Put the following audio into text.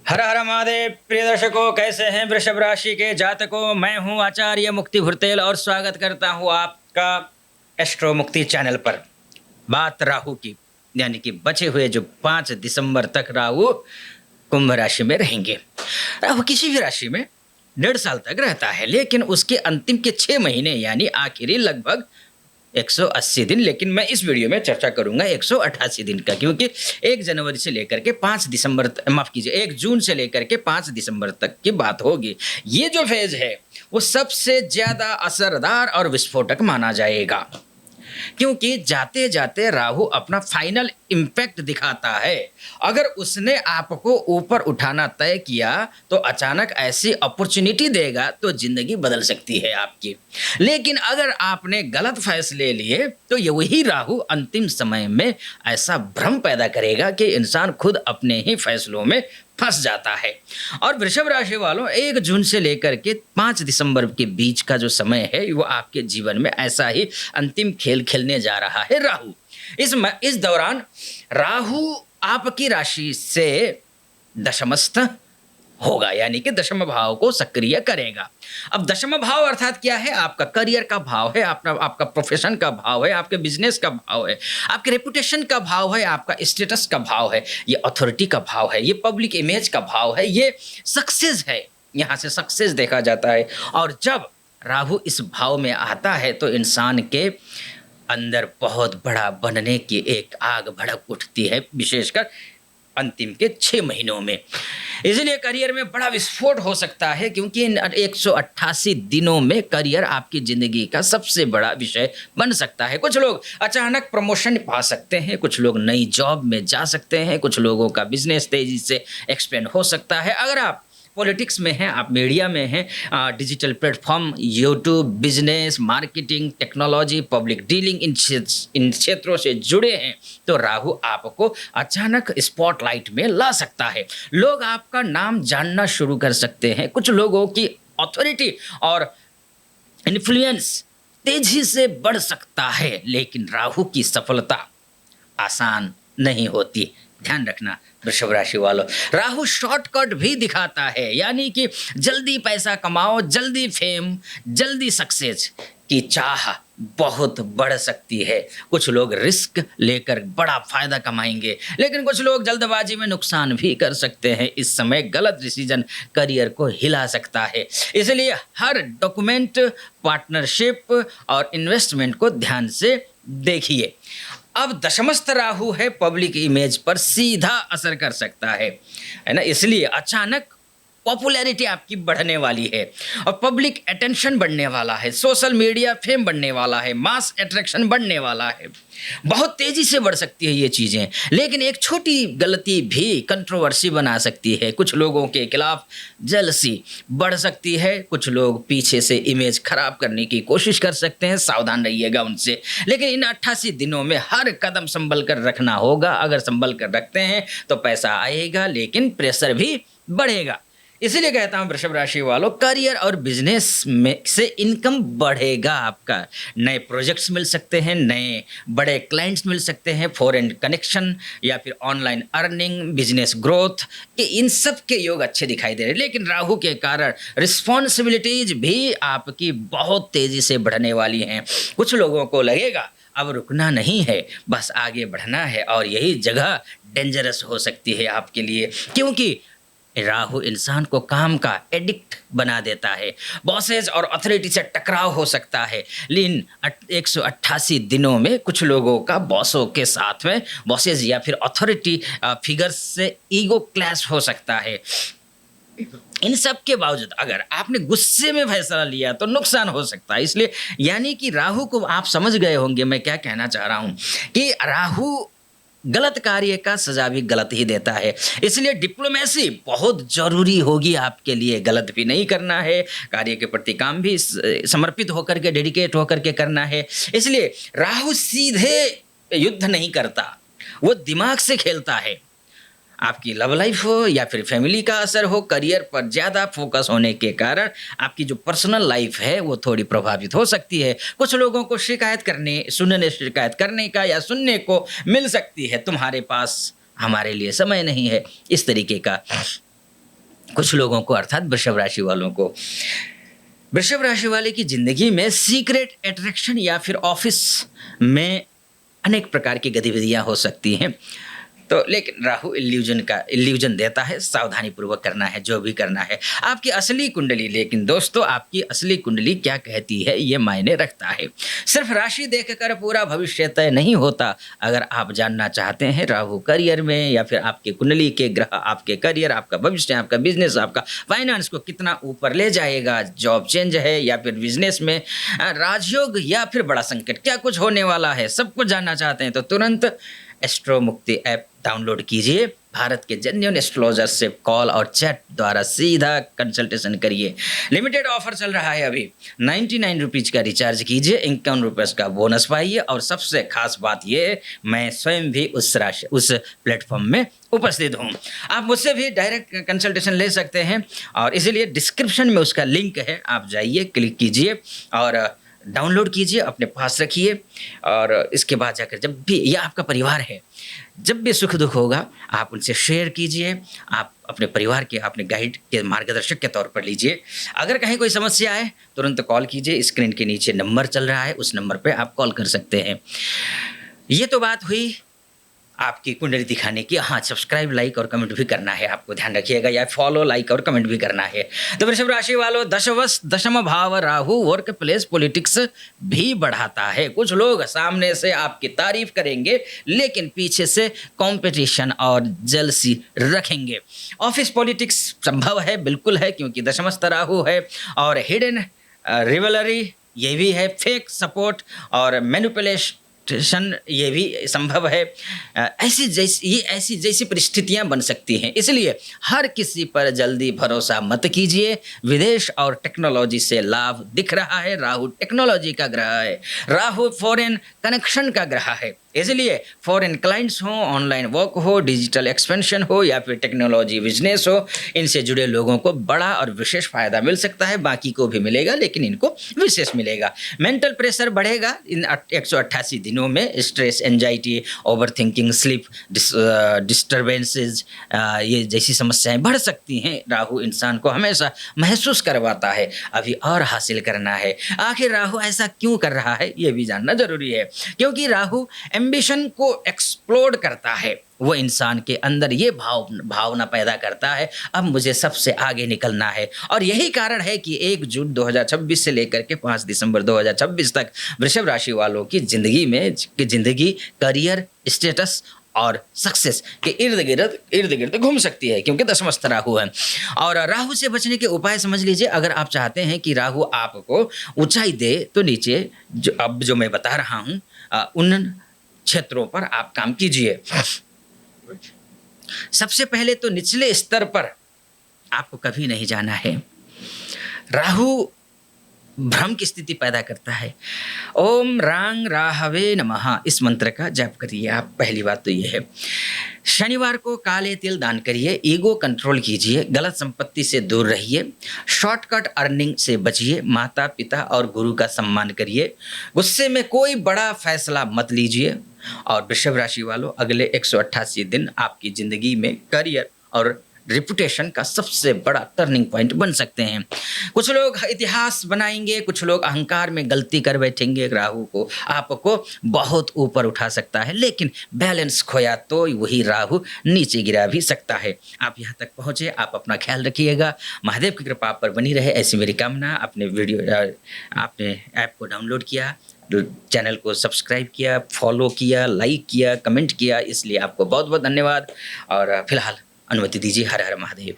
हर हर महादेव। प्रिय दर्शकों, कैसे हैं वृषभ राशि के जातकों? मैं हूं आचार्य मुक्ति भुरतेल और स्वागत करता हूं आपका एस्ट्रो मुक्ति चैनल पर। बात राहु की, यानी कि बचे हुए जो 5 दिसंबर तक राहु कुंभ राशि में रहेंगे। राहु किसी भी राशि में 1.5 साल तक रहता है, लेकिन उसके अंतिम के 6 महीने यानी आखिरी लगभग 180 दिन, लेकिन मैं इस वीडियो में चर्चा करूंगा 188 दिन का, क्योंकि 1 जनवरी से लेकर के 5 दिसंबर, माफ कीजिए 1 जून से लेकर के 5 दिसंबर तक की बात होगी। ये जो फेज है वो सबसे ज्यादा असरदार और विस्फोटक माना जाएगा, क्योंकि जाते जाते राहु अपना फाइनल इम्पैक्ट दिखाता है। अगर उसने आपको ऊपर उठाना तय किया तो अचानक ऐसी अपॉर्चुनिटी देगा तो जिंदगी बदल सकती है आपकी। लेकिन अगर आपने गलत फैसले लिए तो यही राहु अंतिम समय में ऐसा भ्रम पैदा करेगा कि इंसान खुद अपने ही फैसलों में फंस जाता है। और वृषभ राशि वालों, 1 जून से लेकर के 5 दिसंबर के बीच का जो समय है वो आपके जीवन में ऐसा ही अंतिम खेल खेलने जा रहा है राहु। इस दौरान राहु आपकी राशि से दशमस्थ होगा, यानी कि दशम भाव को सक्रिय करेगा। अब दशम भाव अर्थात क्या है? आपका करियर का भाव है, आपका प्रोफेशन का भाव है, आपके बिजनेस का भाव है, आपके रेपुटेशन का भाव है, आपका स्टेटस का भाव है, ये अथॉरिटी का भाव है, ये पब्लिक इमेज का भाव है, ये सक्सेस है। यहाँ से सक्सेस देखा जाता है। और जब राहु इस भाव में आता है तो इंसान के अंदर बहुत बड़ा बनने की एक आग भड़क उठती है, विशेषकर अंतिम के 6 महीनों में। इसलिए करियर में बड़ा विस्फोट हो सकता है, क्योंकि इन 188 दिनों में करियर आपकी ज़िंदगी का सबसे बड़ा विषय बन सकता है। कुछ लोग अचानक प्रमोशन पा सकते हैं, कुछ लोग नई जॉब में जा सकते हैं, कुछ लोगों का बिजनेस तेज़ी से एक्सपेंड हो सकता है। अगर आप पॉलिटिक्स में हैं, आप मीडिया में हैं, digital platform, YouTube, business, marketing, technology, public dealing, इन क्षेत्रों से जुड़े हैं तो राहु आपको अचानक स्पॉटलाइट में ला सकता है। लोग आपका नाम जानना शुरू कर सकते हैं। कुछ लोगों की अथॉरिटी और इन्फ्लुएंस तेजी से बढ़ सकता है, लेकिन राहु की सफलता आसान नहीं होती। ध्यान रखना वृषभ राशि वालों, राहु शॉर्टकट भी दिखाता है, यानी कि जल्दी पैसा कमाओ, जल्दी फेम, जल्दी सक्सेस की चाह बहुत बढ़ सकती है। कुछ लोग रिस्क लेकर बड़ा फायदा कमाएंगे, लेकिन कुछ लोग जल्दबाजी में नुकसान भी कर सकते हैं। इस समय गलत डिसीजन करियर को हिला सकता है। इसलिए हर डॉक्यूमेंट, पार्टनरशिप और इन्वेस्टमेंट को ध्यान से देखिए। अब दशमस्थ राहु है, पब्लिक इमेज पर सीधा असर कर सकता है ना। इसलिए अचानक पॉपुलैरिटी आपकी बढ़ने वाली है और पब्लिक अटेंशन बढ़ने वाला है, सोशल मीडिया फेम बढ़ने वाला है, मास अट्रैक्शन बढ़ने वाला है। बहुत तेज़ी से बढ़ सकती है ये चीज़ें, लेकिन एक छोटी गलती भी कंट्रोवर्सी बना सकती है। कुछ लोगों के खिलाफ जेलसी बढ़ सकती है, कुछ लोग पीछे से इमेज खराब करने की कोशिश कर सकते हैं, सावधान रहिएगा उनसे। लेकिन इन 88 दिनों में हर कदम संभल कर रखना होगा। अगर संभल कर रखते हैं तो पैसा आएगा, लेकिन प्रेशर भी बढ़ेगा। इसीलिए कहता हूँ वृषभ राशि वालों, करियर और बिजनेस में से इनकम बढ़ेगा आपका। नए प्रोजेक्ट्स मिल सकते हैं, नए बड़े क्लाइंट्स मिल सकते हैं, फॉरेन कनेक्शन या फिर ऑनलाइन अर्निंग, बिजनेस ग्रोथ के इन सब के योग अच्छे दिखाई दे रहे हैं। लेकिन राहु के कारण रिस्पॉन्सिबिलिटीज भी आपकी बहुत तेज़ी से बढ़ने वाली हैं। कुछ लोगों को लगेगा अब रुकना नहीं है, बस आगे बढ़ना है, और यही जगह डेंजरस हो सकती है आपके लिए, क्योंकि राहु इंसान को काम का एडिक्ट बना देता है। बॉसेज और अथॉरिटी से टकराव हो सकता है। लेकिन 188 दिनों में कुछ लोगों का बॉसों के साथ में, बॉसेज या फिर अथॉरिटी फिगर्स से ईगो क्लैश हो सकता है। इन सब के बावजूद अगर आपने गुस्से में फैसला लिया तो नुकसान हो सकता है। इसलिए यानी कि राहु को आप समझ गए होंगे मैं क्या कहना चाह रहा हूँ, कि राहु गलत कार्य का सजा भी गलत ही देता है। इसलिए डिप्लोमेसी बहुत ज़रूरी होगी आपके लिए। गलत भी नहीं करना है, कार्य के प्रति काम भी समर्पित होकर के, डेडिकेट होकर के करना है। इसलिए राहु सीधे युद्ध नहीं करता, वो दिमाग से खेलता है। आपकी लव लाइफ हो या फिर फैमिली का असर हो, करियर पर ज़्यादा फोकस होने के कारण आपकी जो पर्सनल लाइफ है वो थोड़ी प्रभावित हो सकती है। कुछ लोगों को शिकायत करने का या सुनने को मिल सकती है, तुम्हारे पास हमारे लिए समय नहीं है, इस तरीके का कुछ लोगों को अर्थात वृषभ राशि वालों को, वृषभ राशि वाले की ज़िंदगी में सीक्रेट अट्रैक्शन या फिर ऑफिस में अनेक प्रकार की गतिविधियाँ हो सकती हैं। तो लेकिन राहु इल्यूजन देता है, सावधानी पूर्वक करना है जो भी करना है। आपकी असली कुंडली, लेकिन दोस्तों आपकी असली कुंडली क्या कहती है ये मायने रखता है। सिर्फ राशि देखकर पूरा भविष्य तय नहीं होता। अगर आप जानना चाहते हैं राहु करियर में या फिर आपके कुंडली के ग्रह आपके करियर, आपका भविष्य, आपका बिजनेस, आपका फाइनेंस को कितना ऊपर ले जाएगा, जॉब चेंज है या फिर बिजनेस में राजयोग या फिर बड़ा संकट, क्या कुछ होने वाला है, सब कुछ जानना चाहते हैं तो तुरंत एस्ट्रो मुक्ति ऐप डाउनलोड कीजिए। भारत के जेन्युइन एस्ट्रोलॉजर से कॉल और चैट द्वारा सीधा कंसल्टेशन करिए। लिमिटेड ऑफर चल रहा है अभी, 99 रुपीज़ का रिचार्ज कीजिए, 51 रुपये का बोनस पाइए। और सबसे खास बात ये है, मैं स्वयं भी उस प्लेटफॉर्म में उपस्थित हूँ। आप मुझसे भी डायरेक्ट कंसल्टेशन ले सकते हैं और इसीलिए डिस्क्रिप्शन में उसका लिंक है, आप जाइए, क्लिक कीजिए और डाउनलोड कीजिए, अपने पास रखिए। और इसके बाद जाकर जब भी, ये आपका परिवार है, जब भी सुख दुख होगा आप उनसे शेयर कीजिए। आप अपने परिवार के, अपने गाइड के मार्गदर्शक के तौर पर लीजिए। अगर कहीं कोई समस्या आए तुरंत कॉल कीजिए, स्क्रीन के नीचे नंबर चल रहा है, उस नंबर पे आप कॉल कर सकते हैं। ये तो बात हुई आपकी कुंडली दिखाने की। हाँ, सब्सक्राइब, लाइक और कमेंट भी करना है आपको, ध्यान रखिएगा, या फॉलो, लाइक और कमेंट भी करना है। तो वृषभ राशि वालों, दशम भाव राहु वर्क प्लेस पॉलिटिक्स भी बढ़ाता है। कुछ लोग सामने से आपकी तारीफ करेंगे लेकिन पीछे से कंपटीशन और जेलसी रखेंगे। ऑफिस पॉलिटिक्स संभव है, बिल्कुल है, क्योंकि दशमस्थ राहु है। और हिडन रिवलरी ये भी है, फेक सपोर्ट और मैनिपुलेशन ये भी संभव है। ऐसी जैसी परिस्थितियां बन सकती हैं, इसलिए हर किसी पर जल्दी भरोसा मत कीजिए। विदेश और टेक्नोलॉजी से लाभ दिख रहा है। राहु टेक्नोलॉजी का ग्रह है, राहु फॉरेन कनेक्शन का ग्रह है, इसलिए फॉरेन क्लाइंट्स हो, ऑनलाइन वर्क हो, डिजिटल एक्सपेंशन हो या फिर टेक्नोलॉजी बिजनेस हो, इनसे जुड़े लोगों को बड़ा और विशेष फायदा मिल सकता है। बाकी को भी मिलेगा लेकिन इनको विशेष मिलेगा। मेंटल प्रेशर बढ़ेगा इन 188 दिनों में। Stress, anxiety, over thinking, sleep disturbances, ये जैसी समस्याएं बढ़ सकती हैं। राहु इंसान को हमेशा महसूस करवाता है अभी और हासिल करना है। आखिर राहु ऐसा क्यों कर रहा है ये भी जानना जरूरी है, क्योंकि राहु एम्बिशन को एक्सप्लोड करता है। वो इंसान के अंदर ये भावना पैदा करता है, अब मुझे सबसे आगे निकलना है। और यही कारण है कि 1 जून 2026 से लेकर के 5 दिसंबर 2026 तक वृषभ राशि वालों की जिंदगी करियर, स्टेटस और सक्सेस के इर्द गिर्द घूम सकती है, क्योंकि दशमस्थ राहु है। और राहु से बचने के उपाय समझ लीजिए। अगर आप चाहते हैं कि राहु आपको ऊंचाई दे तो नीचे जो मैं बता रहा हूँ उन क्षेत्रों पर आप काम कीजिए। सबसे पहले तो निचले स्तर पर आपको कभी नहीं जाना है। राहु भ्रम की स्थिति पैदा करता है। ओम रांग राहवे नमः इस मंत्र का जाप करिए आप। पहली बात तो ये है। शनिवार को काले तिल दान करिए। ईगो कंट्रोल कीजिए। गलत संपत्ति से दूर रहिए। शॉर्टकट अर्निंग से बचिए। माता पिता और गुरु का सम्मान करिए। गुस्से में कोई बड़ा फैसला मत लीजिए। और वृषभ राशि वालों, अगले 188 दिन आपकी ज़िंदगी में करियर और रिपुटेशन का सबसे बड़ा टर्निंग पॉइंट बन सकते हैं। कुछ लोग इतिहास बनाएंगे, कुछ लोग अहंकार में गलती कर बैठेंगे। राहु को आपको बहुत ऊपर उठा सकता है, लेकिन बैलेंस खोया तो वही राहु नीचे गिरा भी सकता है। आप यहाँ तक पहुँचे, आप अपना ख्याल रखिएगा। महादेव की कृपा पर बनी रहे, ऐसी मेरी कामना। आपने ऐप को डाउनलोड किया, चैनल को सब्सक्राइब किया, फॉलो किया, लाइक किया, कमेंट किया, इसलिए आपको बहुत बहुत धन्यवाद। और फिलहाल अनुमति दीजिए। हर हर महादेव।